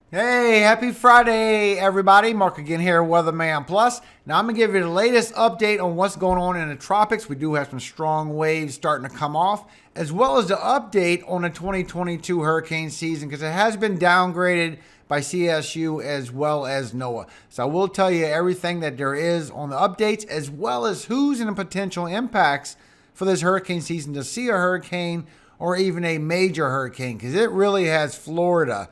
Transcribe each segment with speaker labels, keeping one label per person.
Speaker 1: Hey, happy Friday, everybody. Mark again here, WeatherMan Plus. Now, I'm going to give you the latest update on what's going on in the tropics. We do have some strong waves starting to come off, as well as the update on the 2022 hurricane season, because it has been downgraded by CSU as well as NOAA. So I will tell you everything that there is on the updates, as well as who's in the potential impacts for this hurricane season to see a hurricane or even a major hurricane, because it really has Florida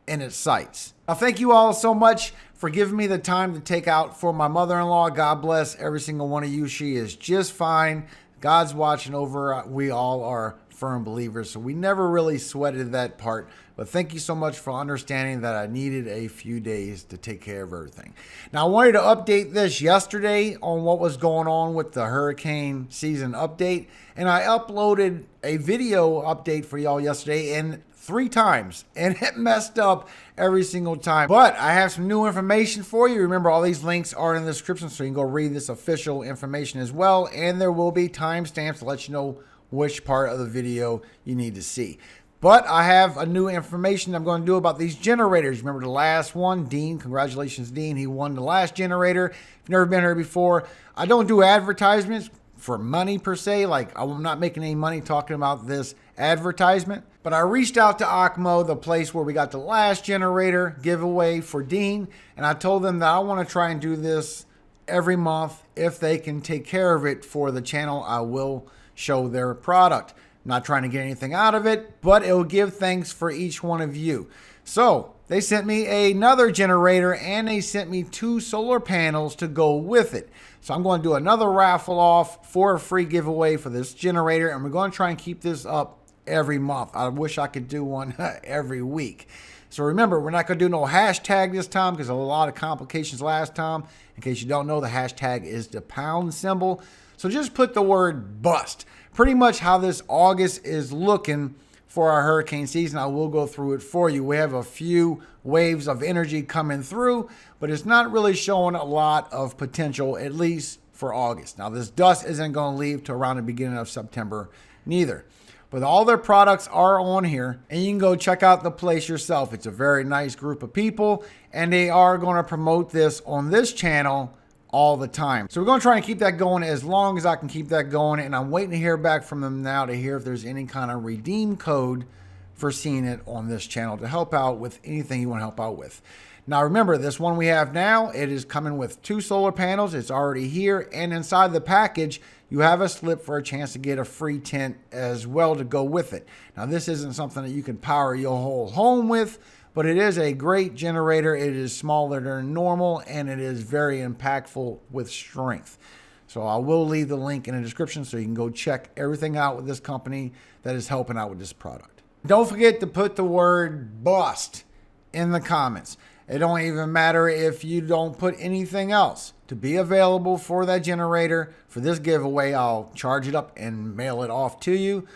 Speaker 1: in its sights. Now, thank you all so much for giving me the time to take out for my mother-in-law. God bless every single one of you. She is just fine. God's watching over. We all are firm believers, so we never really sweated that part. But thank you so much for understanding that I needed a few days to take care of everything. Now, I wanted to update this yesterday on what was going on with the hurricane season update, and I uploaded a video update for y'all yesterday, and 3 times, and it messed up every single time. But I have some new information for you. Remember, all these links are in the description, so you can go read this official information as well, and there will be timestamps to let you know which part of the video you need to see. But I have a new information I'm going to do about these generators. Remember the last one, Dean? Congratulations, Dean. He won the last generator. If you've never been here before, I don't do advertisements for money per se. Like, I'm not making any money talking about this advertisement. But I reached out to ACMO, the place where we got the last generator giveaway for Dean, and I told them that I want to try and do this every month. If they can take care of it for the channel, I will show their product. I'm not trying to get anything out of it, but it will give thanks for each one of you. So they sent me another generator, and they sent me 2 solar panels to go with it. So I'm going to do another raffle off for a free giveaway for this generator, and we're going to try and keep this up every month. I wish I could do one every week. So remember, we're not going to do no hashtag this time because a lot of complications last time. In case you don't know, the hashtag is the pound symbol. So just put the word bust. Pretty much how this August is looking for our hurricane season. I will go through it for you. We have a few waves of energy coming through, but it's not really showing a lot of potential, at least for August. Now, this dust isn't going to leave to around the beginning of September neither. But all their products are on here, and you can go check out the place yourself. It's a very nice group of people, and they are going to promote this on this channel all the time. So we're going to try and keep that going as long as I can keep that going, and I'm waiting to hear back from them now to hear if there's any kind of redeem code for seeing it on this channel to help out with anything you want to help out with. Now remember, this one we have now, it is coming with 2 solar panels. It's already here, and inside the package, you have a slip for a chance to get a free tent as well to go with it. Now this isn't something that you can power your whole home with, but it is a great generator. It is smaller than normal, and it is very impactful with strength. So I will leave the link in the description so you can go check everything out with this company that is helping out with this product. Don't forget to put the word bust in the comments. It don't even matter if you don't put anything else. To be available for that generator, for this giveaway, I'll charge it up and mail it off to you.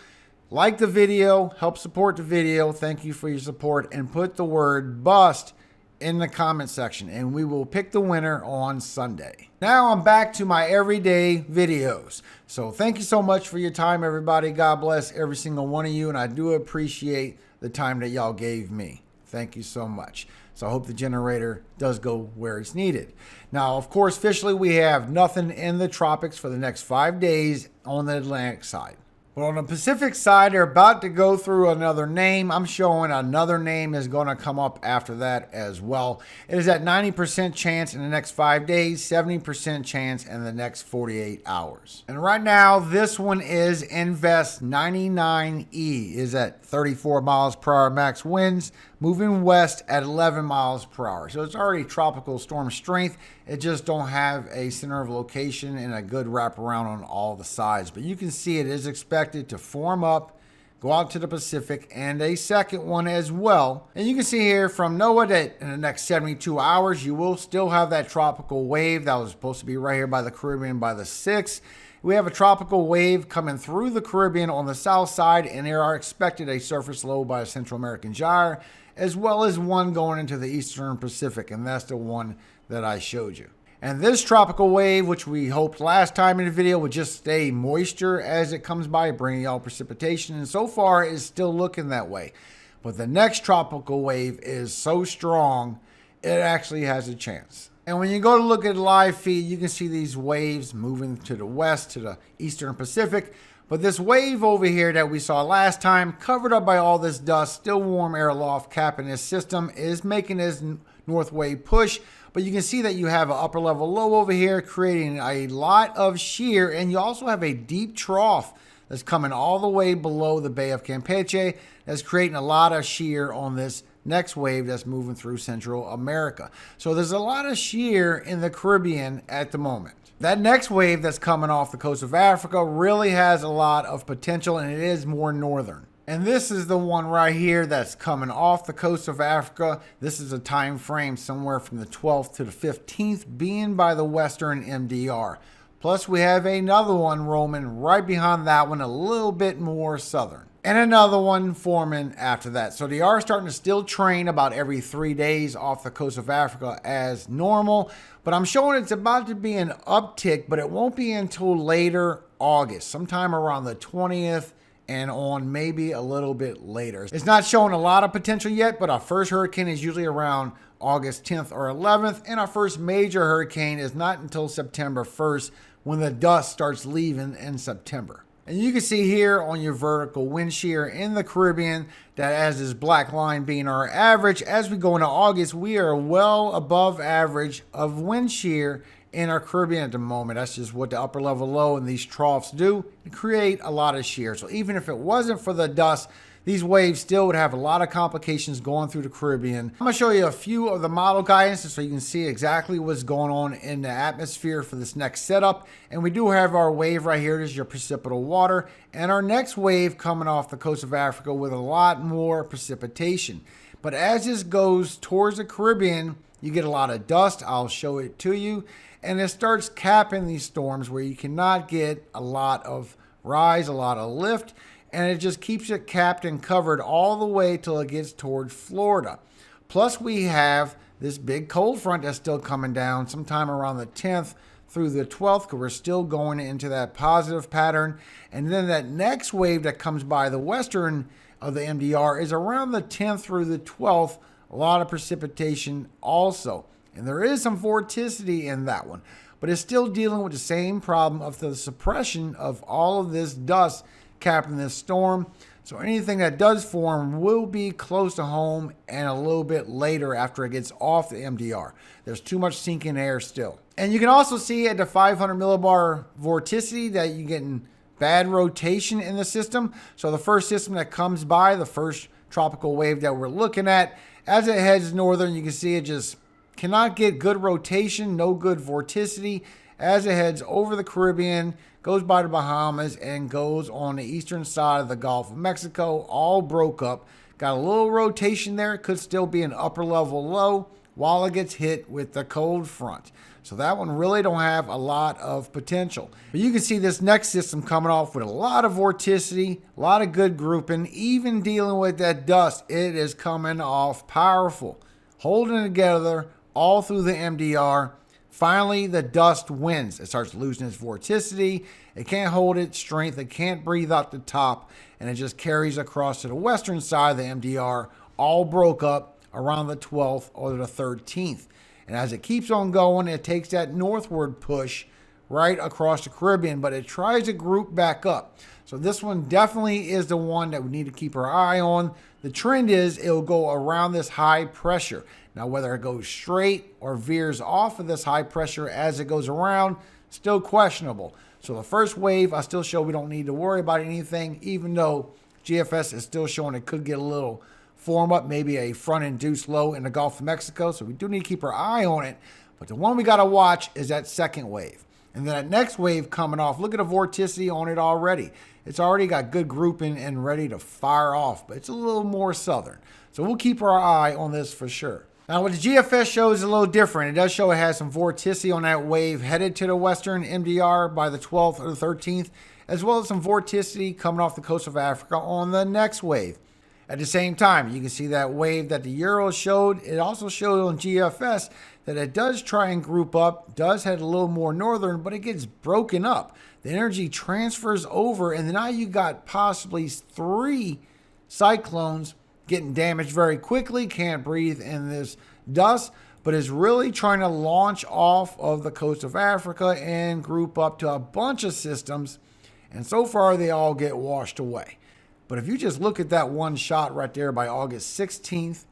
Speaker 1: Like the video, help support the video. Thank you for your support, and put the word bust in the comment section, and we will pick the winner on Sunday. Now I'm back to my everyday videos. So thank you so much for your time, everybody. God bless every single one of you, and I do appreciate the time that y'all gave me. Thank you so much. So I hope the generator does go where it's needed. Now, of course, officially we have nothing in the tropics for the next 5 days on the Atlantic side. But on the Pacific side, they're about to go through another name. I'm showing another name is going to come up after that as well. It is at 90% chance in the next 5 days, 70% chance in the next 48 hours. And right now, this one is Invest 99E, is at 34 miles per hour max winds, moving west at 11 miles per hour. So it's already tropical storm strength. It just don't have a center of location and a good wraparound on all the sides. But you can see it is expected to form up, go out to the Pacific, and a second one as well. And you can see here from NOAA that in the next 72 hours, you will still have that tropical wave that was supposed to be right here by the Caribbean by the 6th. We have a tropical wave coming through the Caribbean on the south side, and there are expected a surface low by a Central American gyre, as well as one going into the Eastern Pacific, and that's the one that I showed you. And this tropical wave, which we hoped last time in the video would just stay moisture as it comes by, bringing y'all precipitation, and so far is still looking that way. But the next tropical wave is so strong, it actually has a chance. And when you go to look at the live feed, you can see these waves moving to the west, to the eastern Pacific. But this wave over here that we saw last time, covered up by all this dust, still warm air aloft capping this system, is making this north wave push. But you can see that you have an upper level low over here, creating a lot of shear. And you also have a deep trough that's coming all the way below the Bay of Campeche. That's creating a lot of shear on this next wave that's moving through Central America. So there's a lot of shear in the Caribbean at the moment. That next wave that's coming off the coast of Africa really has a lot of potential, and it is more northern. And this is the one right here that's coming off the coast of Africa. This is a time frame somewhere from the 12th to the 15th, being by the western MDR. Plus we have another one roaming right behind that one, a little bit more southern. And another one forming after that. So they are starting to still train about every 3 days off the coast of Africa as normal. But I'm showing it's about to be an uptick, but it won't be until later August, sometime around the 20th and on, maybe a little bit later. It's not showing a lot of potential yet, but our first hurricane is usually around August 10th or 11th. And our first major hurricane is not until September 1st, when the dust starts leaving in September. And you can see here on your vertical wind shear in the Caribbean that as this black line being our average, as we go into August, we are well above average of wind shear in our Caribbean at the moment. That's just what the upper level low and these troughs do, to create a lot of shear. So even if it wasn't for the dust, these waves still would have a lot of complications going through the Caribbean. I'm going to show you a few of the model guidances so you can see exactly what's going on in the atmosphere for this next setup. And we do have our wave right here. This is your precipitable water. And our next wave coming off the coast of Africa with a lot more precipitation. But as this goes towards the Caribbean, you get a lot of dust. I'll show it to you. And it starts capping these storms where you cannot get a lot of rise, a lot of lift. And it just keeps it capped and covered all the way till it gets towards Florida. Plus we have this big cold front that's still coming down sometime around the 10th through the 12th, because we're still going into that positive pattern. And then that next wave that comes by the western of the MDR is around the 10th through the 12th. A lot of precipitation also. And there is some vorticity in that one, but it's still dealing with the same problem of the suppression of all of this dust capping this storm. So anything that does form will be close to home and a little bit later after it gets off the MDR. There's too much sinking air still. And you can also see at the 500 millibar vorticity that you're getting bad rotation in the system. So the first system that comes by, the first tropical wave that we're looking at, as it heads northern, you can see it just cannot get good rotation, no good vorticity. As it heads over the Caribbean, goes by the Bahamas, and goes on the eastern side of the Gulf of Mexico, all broke up. Got a little rotation there. It could still be an upper level low while it gets hit with the cold front. So that one really don't have a lot of potential. But you can see this next system coming off with a lot of vorticity, a lot of good grouping, even dealing with that dust. It is coming off powerful, holding it together all through the MDR. Finally, the dust wins. It starts losing its vorticity. It can't hold its strength. It can't breathe out the top. And it just carries across to the western side of the MDR, all broke up around the 12th or the 13th. And as it keeps on going, it takes that northward push right across the Caribbean, but it tries to group back up. So this one definitely is the one that we need to keep our eye on. The trend is it'll go around this high pressure. Now, whether it goes straight or veers off of this high pressure as it goes around, still questionable. So the first wave, I still show we don't need to worry about anything, even though GFS is still showing it could get a little form up, maybe a front-induced low in the Gulf of Mexico. So we do need to keep our eye on it. But the one we got to watch is that second wave. And then that next wave coming off, look at the vorticity on it already. It's already got good grouping and ready to fire off, but it's a little more southern. So we'll keep our eye on this for sure. Now, what the GFS shows is a little different. It does show it has some vorticity on that wave headed to the western MDR by the 12th or the 13th, as well as some vorticity coming off the coast of Africa on the next wave. At the same time, you can see that wave that the Euro showed. It also showed on GFS that it does try and group up, does head a little more northern, but it gets broken up. The energy transfers over, and now you got possibly 3 cyclones getting damaged very quickly, can't breathe in this dust, but is really trying to launch off of the coast of Africa and group up to a bunch of systems. And so far, they all get washed away. But if you just look at that one shot right there by August 16th,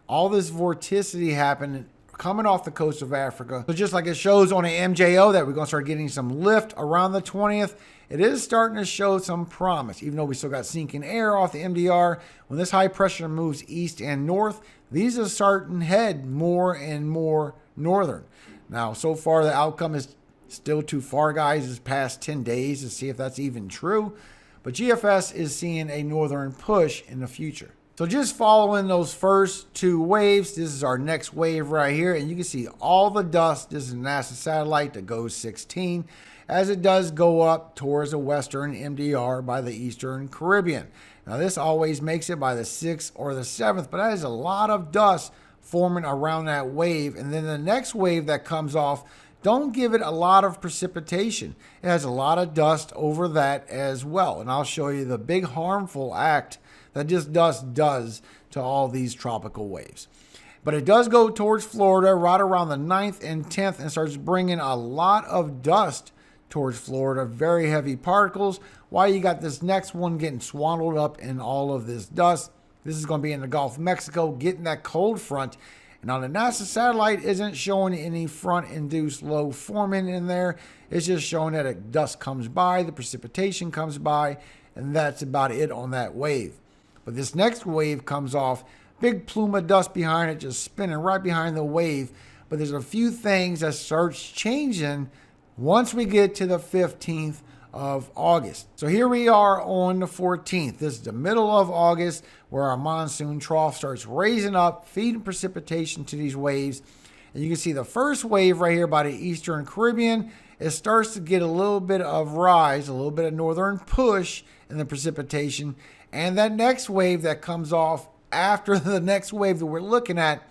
Speaker 1: all this vorticity happened coming off the coast of Africa. So just like it shows on the MJO that we're going to start getting some lift around the 20th, it is starting to show some promise. Even though we still got sinking air off the MDR, when this high pressure moves east and north, these are starting to head more and more northern. Now, so far, the outcome is still too far, guys. It's past 10 days to see if that's even true. But GFS is seeing a northern push in the future. So just following those first two waves, this is our next wave right here. And you can see all the dust. This is a NASA satellite that goes 16 as it does go up towards the western MDR by the eastern Caribbean. Now this always makes it by the 6th or the 7th, but that is a lot of dust forming around that wave. And then the next wave that comes off, don't give it a lot of precipitation. It has a lot of dust over that as well. And I'll show you the big harmful act that this dust does to all these tropical waves. But it does go towards Florida right around the 9th and 10th and starts bringing a lot of dust towards Florida, very heavy particles. While you got this next one getting swaddled up in all of this dust. This is going to be in the Gulf of Mexico, getting that cold front. And now the NASA satellite isn't showing any front-induced low forming in there. It's just showing that a dust comes by, the precipitation comes by, and that's about it on that wave. But this next wave comes off, big plume of dust behind it, just spinning right behind the wave. But there's a few things that starts changing once we get to the 15th of August. So here we are on the 14th. This is the middle of August where our monsoon trough starts raising up, feeding precipitation to these waves. And you can see the first wave right here by the eastern Caribbean. It starts to get a little bit of rise, a little bit of northern push in the precipitation. And that next wave that comes off after the next wave that we're looking at,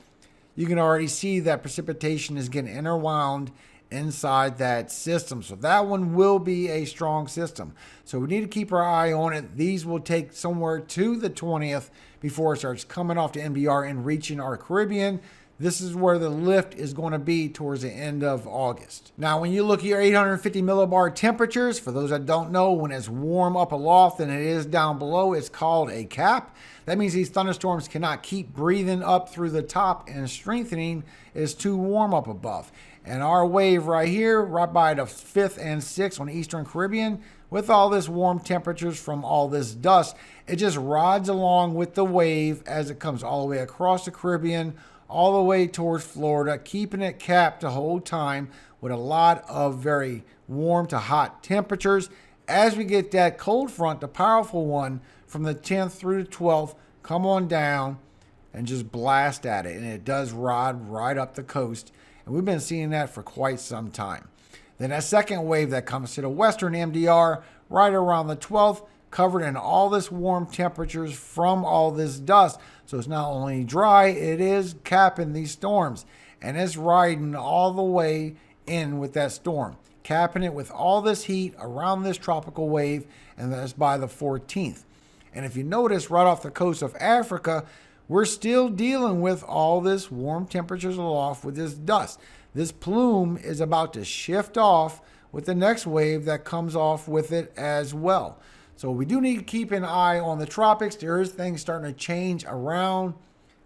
Speaker 1: you can already see that precipitation is getting interwound inside that system. So that one will be a strong system. So we need to keep our eye on it. These will take somewhere to the 20th before it starts coming off the MDR and reaching our Caribbean. This is where the lift is going to be towards the end of August. Now, when you look at your 850 millibar temperatures, for those that don't know, when it's warm up aloft than it is down below, it's called a cap. That means these thunderstorms cannot keep breathing up through the top and strengthening. It's too warm up above. And our wave right here, right by the 5th and 6th on the Eastern Caribbean, with all this warm temperatures from all this dust, it just rides along with the wave as it comes all the way across the Caribbean, all the way towards Florida, keeping it capped the whole time with a lot of very warm to hot temperatures. As we get that cold front, the powerful one, from the 10th through the 12th, come on down and just blast at it. And it does ride right up the coast. And we've been seeing that for quite some time. Then that second wave that comes to the western MDR right around the 12th, covered in all this warm temperatures from all this dust. So it's not only dry, it is capping these storms. And it's riding all the way in with that storm, capping it with all this heat around this tropical wave, and that's by the 14th. And if you notice, right off the coast of Africa, we're still dealing with all this warm temperatures aloft with this dust. This plume is about to shift off with the next wave that comes off with it as well. So we do need to keep an eye on the tropics. There is things starting to change around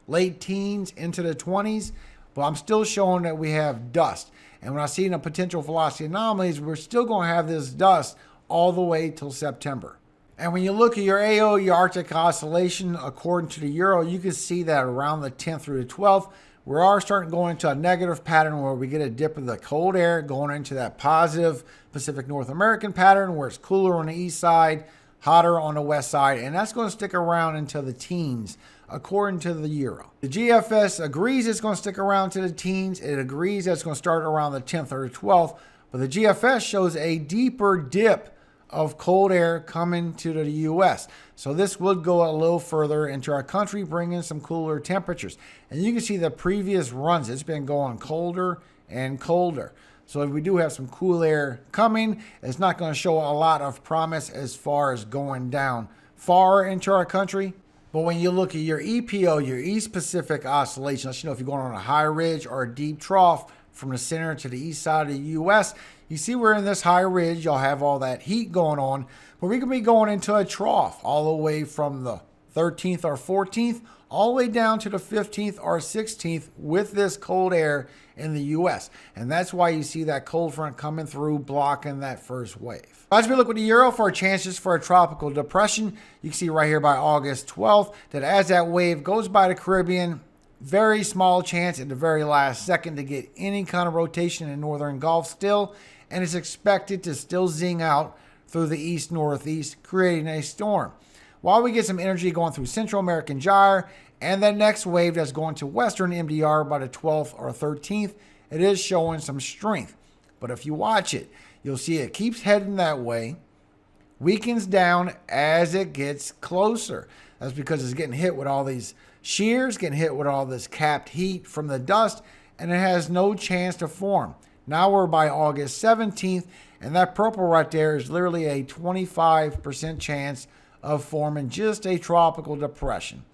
Speaker 1: late teens into the 20s, but I'm still showing that we have dust. And when I see the potential velocity anomalies, we're still going to have this dust all the way till September. And when you look at your AO, your Arctic Oscillation, according to the Euro, you can see that around the 10th through the 12th, we are starting to go into a negative pattern where we get a dip of the cold air going into that positive Pacific North American pattern where it's cooler on the east side, hotter on the west side, and that's going to stick around until the teens, according to the Euro. The GFS agrees it's going to stick around to the teens. It agrees that it's going to start around the 10th or the 12th, but the GFS shows a deeper dip of cold air coming to the U.S. So this would go a little further into our country, bringing some cooler temperatures. And you can see the previous runs, it's been going colder and colder. So if we do have some cool air coming, it's not going to show a lot of promise as far as going down far into our country. But when you look at your EPO, your East Pacific Oscillation, lets you know if you're going on a high ridge or a deep trough from the center to the east side of the U.S. You see we're in this high ridge. You'll have all that heat going on. But we could be going into a trough all the way from the 13th or 14th all the way down to the 15th or 16th with this cold air in the U.S. And that's why you see that cold front coming through, blocking that first wave. As we look with the euro for our chances for a tropical depression, you can see right here by August 12th that as that wave goes by the Caribbean, very small chance at the very last second to get any kind of rotation in the northern Gulf still, and it's expected to still zing out through the east-northeast, creating a storm. While we get some energy going through Central American gyre and that next wave that's going to western MDR by the 12th or 13th, it is showing some strength. But if you watch it, you'll see it keeps heading that way, weakens down as it gets closer. That's because it's getting hit with all these shears, getting hit with all this capped heat from the dust, and it has no chance to form. Now we're by August 17th, and that purple right there is literally a 25% chance of forming just a tropical depression.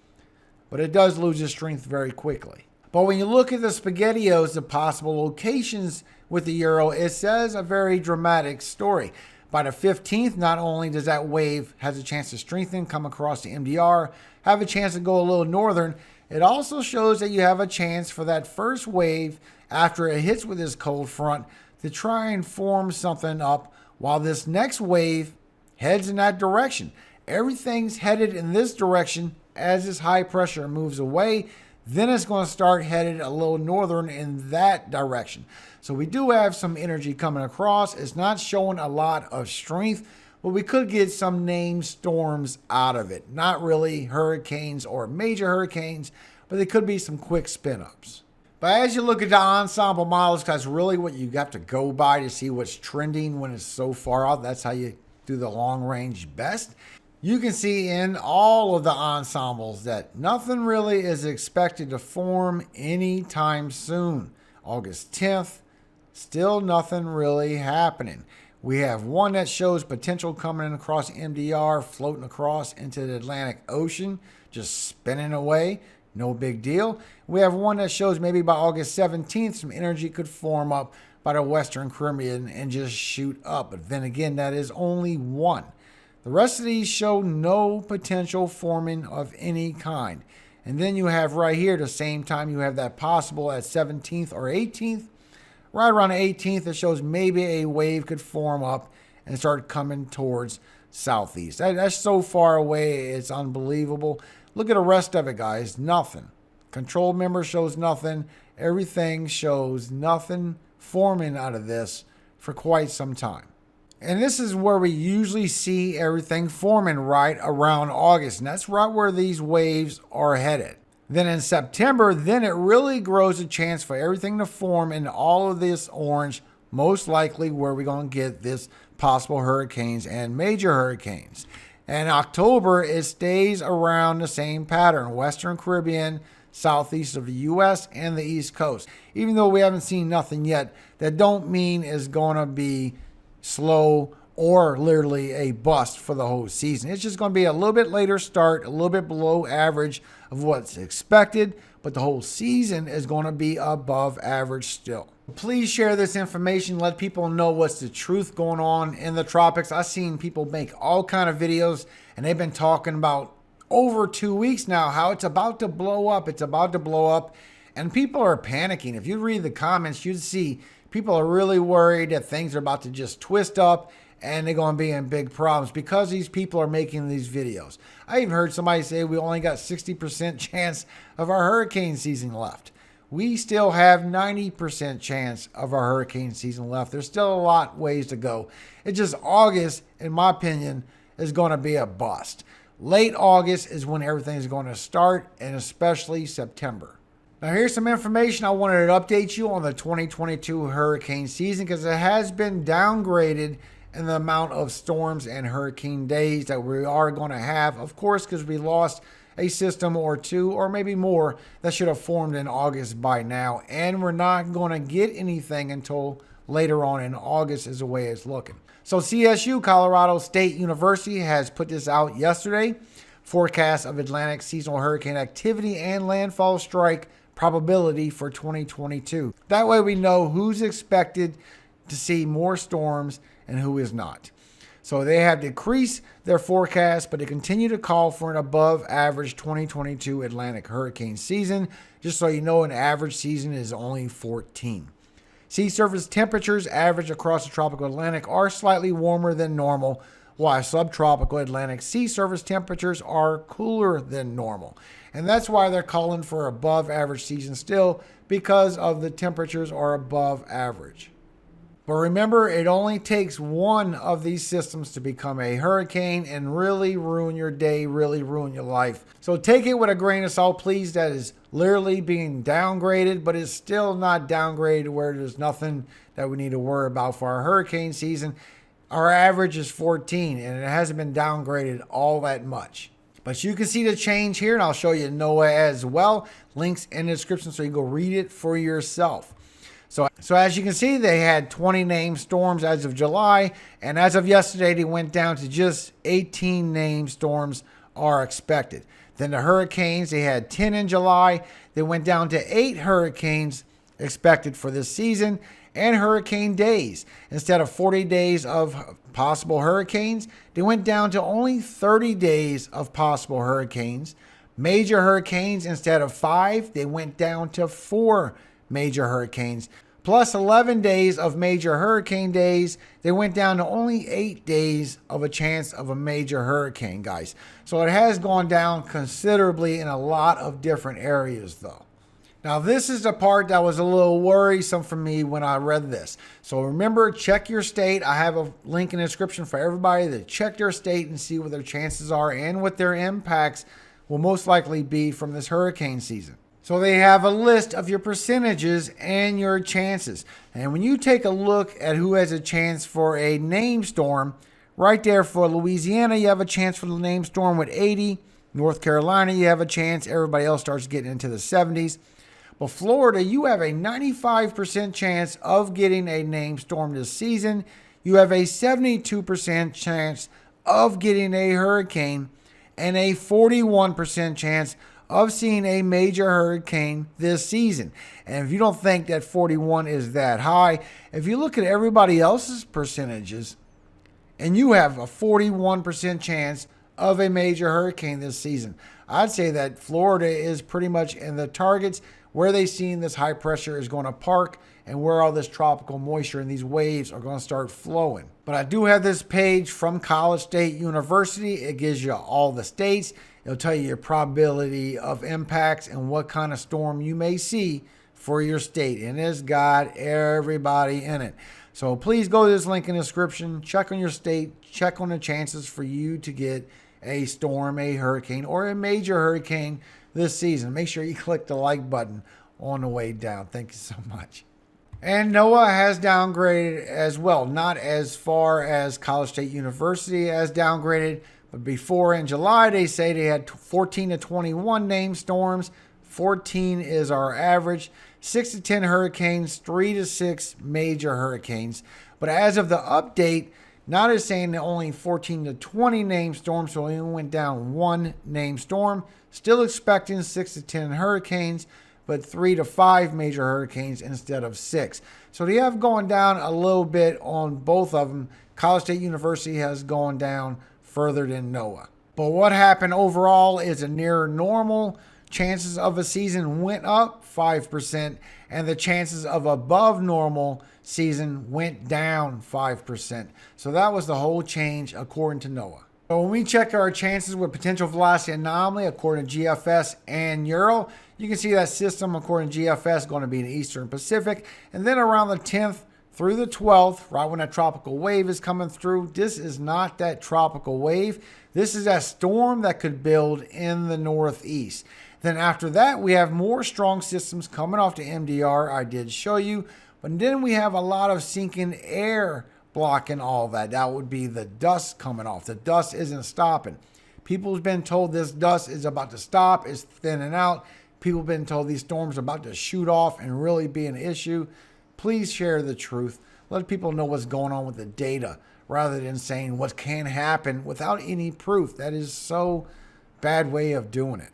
Speaker 1: But it does lose its strength very quickly. But when you look at the SpaghettiOs, the possible locations with the euro, it says a very dramatic story. By the 15th, not only does that wave has a chance to strengthen, come across the MDR, have a chance to go a little northern, it also shows that you have a chance for that first wave after it hits with this cold front to try and form something up while this next wave heads in that direction. Everything's headed in this direction as this high pressure moves away. Then it's going to start headed a little northern in that direction. So we do have some energy coming across. It's not showing a lot of strength, but we could get some named storms out of it. Not really hurricanes or major hurricanes, but they could be some quick spin-ups. But as you look at the ensemble models, that's really what you have to go by to see what's trending when it's so far out. That's how you do the long range best. You can see in all of the ensembles that nothing really is expected to form anytime soon. August 10th, still nothing really happening. We have one that shows potential coming across MDR, floating across into the Atlantic Ocean, just spinning away. No big deal. We have one that shows maybe by August 17th, some energy could form up by the Western Caribbean and just shoot up. But then again, that is only one. The rest of these show no potential forming of any kind. And then you have right here, the same time you have that possible at 17th or 18th. Right around the 18th, it shows maybe a wave could form up and start coming towards southeast. That's so far away, it's unbelievable. Look at the rest of it, guys. Nothing. Control member shows nothing. Everything shows nothing forming out of this for quite some time. And this is where we usually see everything forming right around August. And that's right where these waves are headed. Then in September, then it really grows a chance for everything to form in all of this orange, most likely where we're going to get this possible hurricanes and major hurricanes. And October, it stays around the same pattern. Western Caribbean, southeast of the U.S., and the East Coast. Even though we haven't seen nothing yet, that don't mean it's going to be slow or literally a bust for the whole season. It's just going to be a little bit later start, a little bit below average of what's expected, but the whole season is going to be above average still. Please share this information. Let people know what's the truth going on in the tropics. I've seen people make all kind of videos, and they've been talking about over 2 weeks now how it's about to blow up. It's about to blow up, and people are panicking. If you read the comments, you'd see people are really worried that things are about to just twist up and they're going to be in big problems because these people are making these videos. I even heard somebody say we only got 60% chance of our hurricane season left. We still have 90% chance of our hurricane season left. There's still a lot ways to go. It's just August, in my opinion, is going to be a bust. Late August is when everything is going to start, and especially September. Now here's some information I wanted to update you on the 2022 hurricane season because it has been downgraded in the amount of storms and hurricane days that we are going to have. Of course, because we lost a system or two or maybe more that should have formed in August by now. And we're not going to get anything until later on in August is the way it's looking. So CSU, Colorado State University, has put this out yesterday. forecast of Atlantic seasonal hurricane activity and landfall strike probability for 2022. That way we know who's expected to see more storms and who is not. So they have decreased their forecast, but they continue to call for an above average 2022 Atlantic hurricane season. Just so you know, an average season is only 14. Sea surface temperatures average across the tropical Atlantic are slightly warmer than normal, while subtropical Atlantic sea surface temperatures are cooler than normal. And that's why they're calling for above average season still, because of the temperatures are above average. But remember, it only takes one of these systems to become a hurricane and really ruin your day, really ruin your life. So take it with a grain of salt, please. That is literally being downgraded, but it's still not downgraded where there's nothing that we need to worry about for our hurricane season. Our average is 14, and it hasn't been downgraded all that much. But you can see the change here, and I'll show you NOAA as well. Links in the description so you can go read it for yourself. So as you can see, they had 20 named storms as of July, and as of yesterday, they went down to just 18 named storms are expected. Then the hurricanes, they had 10 in July. They went down to 8 hurricanes expected for this season, and hurricane days. Instead of 40 days of possible hurricanes, they went down to only 30 days of possible hurricanes. Major hurricanes, instead of 5, they went down to 4 major hurricanes. Plus 11 days of major hurricane days, they went down to only 8 days of a chance of a major hurricane, guys. So it has gone down considerably in a lot of different areas, though. Now, this is the part that was a little worrisome for me when I read this. So remember, check your state. I have a link in the description for everybody to check their state and see what their chances are and what their impacts will most likely be from this hurricane season. So they have a list of your percentages and your chances. And when you take a look at who has a chance for a named storm, right there for Louisiana, you have a chance for the named storm with 80. North Carolina, you have a chance. Everybody else starts getting into the 70s. But Florida, you have a 95% chance of getting a named storm this season. You have a 72% chance of getting a hurricane and a 41% chance of seeing a major hurricane this season. And if you don't think that 41 is that high, if you look at everybody else's percentages, and you have a 41% chance of a major hurricane this season, I'd say that Florida is pretty much in the targets where they've seen this high pressure is going to park and where all this tropical moisture and these waves are going to start flowing. But I do have this page from College State University. It gives you all the states. It'll tell you your probability of impacts and what kind of storm you may see for your state. And it's got everybody in it. So please go to this link in the description. Check on your state. Check on the chances for you to get a storm, a hurricane, or a major hurricane this season. Make sure you click the like button on the way down. Thank you so much. And NOAA has downgraded as well. Not as far as College State University has downgraded, but before in July, they say they had 14 to 21 named storms. 14 is our average. 6 to 10 hurricanes, 3 to 6 major hurricanes. But as of the update, now they're saying that only 14 to 20 named storms, so it only went down 1 named storm. Still expecting 6 to 10 hurricanes, but 3 to 5 major hurricanes instead of 6. So they have gone down a little bit on both of them. College State University has gone down further than NOAA. But what happened overall is a near normal. Chances of a season went up 5%, and the chances of above normal season went down 5%. So that was the whole change according to NOAA. So when we check our chances with potential velocity anomaly according to GFS and Euro, you can see that system according to GFS going to be in the Eastern Pacific. And then around the 10th through the 12th, right when that tropical wave is coming through, this is not that tropical wave. This is that storm that could build in the Northeast. Then after that, we have more strong systems coming off the MDR. I did show you. But then we have a lot of sinking air blocking all that. That would be the dust coming off. The dust isn't stopping. People have been told this dust is about to stop. It's thinning out. People have been told these storms are about to shoot off and really be an issue. Please share the truth. Let people know what's going on with the data rather than saying what can happen without any proof. That is so bad way of doing it.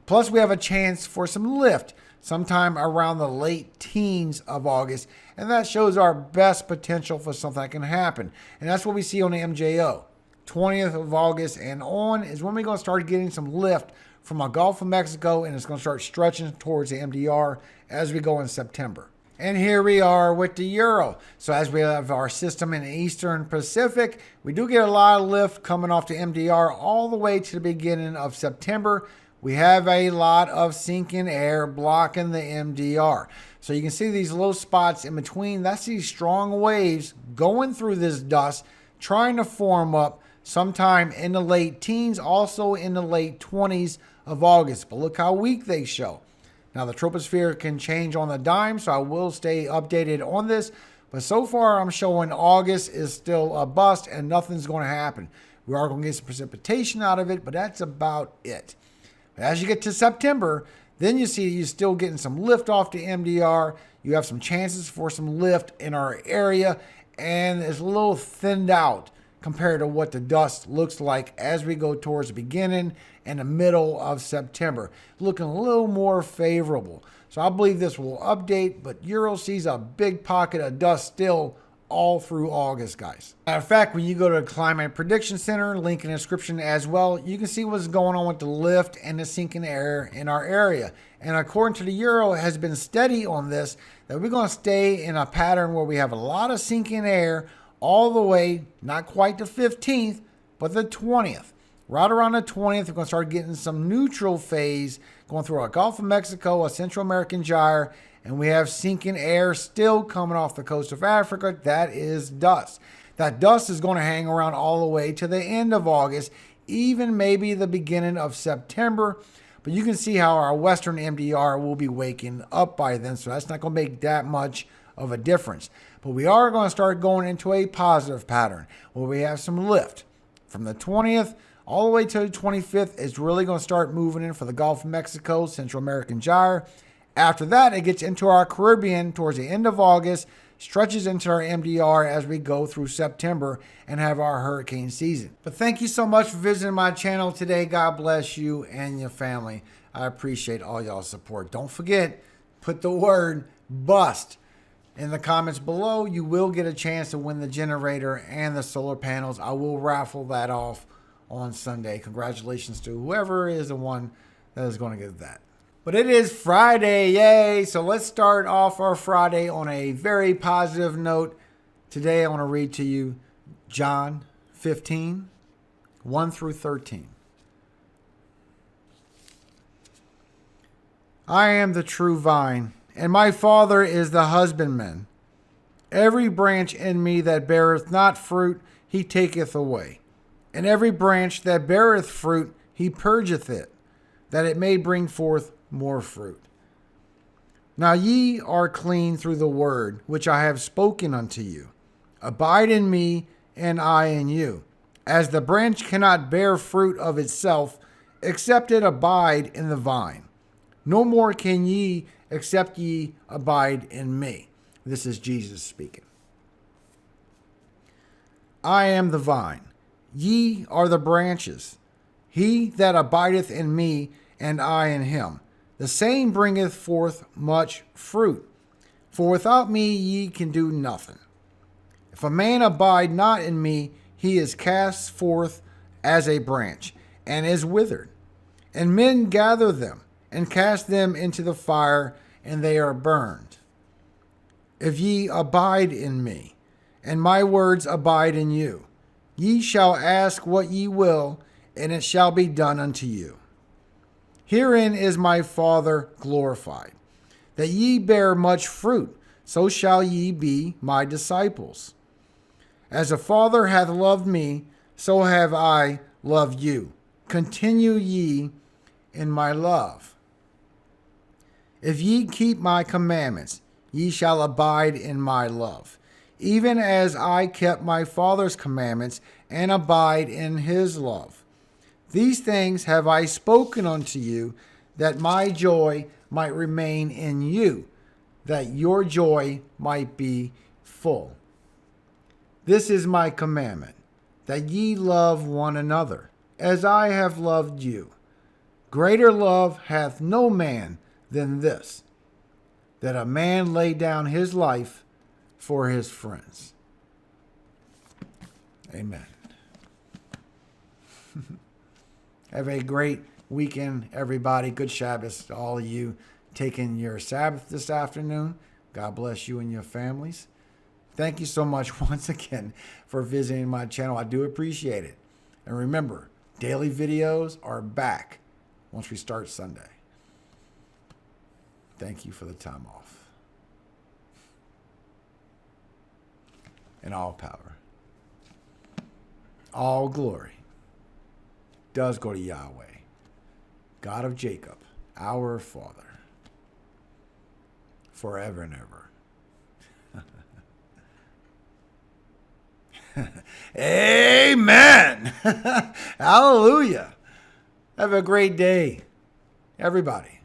Speaker 1: Plus, we have a chance for some lift sometime around the late teens of August, and that shows our best potential for something that can happen. And that's what we see on the MJO. 20th of August and on is when we're going to start getting some lift from the Gulf of Mexico, and it's going to start stretching towards the MDR as we go in September. And here we are with the Euro. So as we have our system in the Eastern Pacific, we do get a lot of lift coming off the MDR all the way to the beginning of September. We have a lot of sinking air blocking the MDR. So you can see these little spots in between. That's these strong waves going through this dust, trying to form up sometime in the late teens, also in the late 20s of August. But look how weak they show. Now, the troposphere can change on the dime, so I will stay updated on this. But so far, I'm showing August is still a bust and nothing's going to happen. We are going to get some precipitation out of it, but that's about it. But as you get to September, then you see you're still getting some lift off the MDR. You have some chances for some lift in our area, and it's a little thinned out compared to what the dust looks like as we go towards the beginning and the middle of September. Looking a little more favorable. So I believe this will update, but Euro sees a big pocket of dust still all through August, guys. Matter of fact, when you go to the Climate Prediction Center, link in the description as well, you can see what's going on with the lift and the sinking air in our area. And according to the Euro, it has been steady on this, that we're going to stay in a pattern where we have a lot of sinking air all the way, not quite the 15th, but the 20th. Right around the 20th, we're going to start getting some neutral phase going through our Gulf of Mexico, a Central American gyre, and we have sinking air still coming off the coast of Africa. That is dust. That dust is going to hang around all the way to the end of August, even maybe the beginning of September. But you can see how our western MDR will be waking up by then, so that's not going to make that much of a difference. But we are going to start going into a positive pattern where we have some lift. From the 20th all the way to the 25th, it's really going to start moving in for the Gulf of Mexico, Central American gyre. After that, it gets into our Caribbean towards the end of August, stretches into our MDR as we go through September and have our hurricane season. But thank you so much for visiting my channel today. God bless you and your family. I appreciate all y'all's support. Don't forget, put the word BUST in the comments below. You will get a chance to win the generator and the solar panels. I will raffle that off on Sunday. Congratulations to whoever is the one that is going to get that. But it is Friday, yay! So let's start off our Friday on a very positive note. Today I want to read to you John 15, 1 through 13. I am the true vine, and my Father is the husbandman. Every branch in me that beareth not fruit, he taketh away. And every branch that beareth fruit, he purgeth it, that it may bring forth more fruit. Now ye are clean through the word which I have spoken unto you. Abide in me, and I in you. As the branch cannot bear fruit of itself, except it abide in the vine. No more can ye, except ye abide in me. This is Jesus speaking. I am the vine. Ye are the branches. He that abideth in me, and I in him, the same bringeth forth much fruit. For without me ye can do nothing. If a man abide not in me, he is cast forth as a branch, and is withered. And men gather them, and cast them into the fire, and they are burned. If ye abide in me, and my words abide in you, ye shall ask what ye will, and it shall be done unto you. Herein is my Father glorified, that ye bear much fruit, so shall ye be my disciples. As the Father hath loved me, so have I loved you. Continue ye in my love. If ye keep my commandments, ye shall abide in my love, even as I kept my Father's commandments and abide in his love. These things have I spoken unto you, that my joy might remain in you, that your joy might be full. This is my commandment, that ye love one another, as I have loved you. Greater love hath no man than this, that a man lay down his life for his friends. Amen. Have a great weekend, everybody. Good Shabbos to all of you taking your Sabbath this afternoon. God bless you and your families. Thank you so much once again for visiting my channel. I do appreciate it. And remember, daily videos are back once we start Sunday. Thank you for the time off. And all power, all glory does go to Yahweh, God of Jacob, our Father, forever and ever. Amen. Hallelujah. Have a great day, everybody.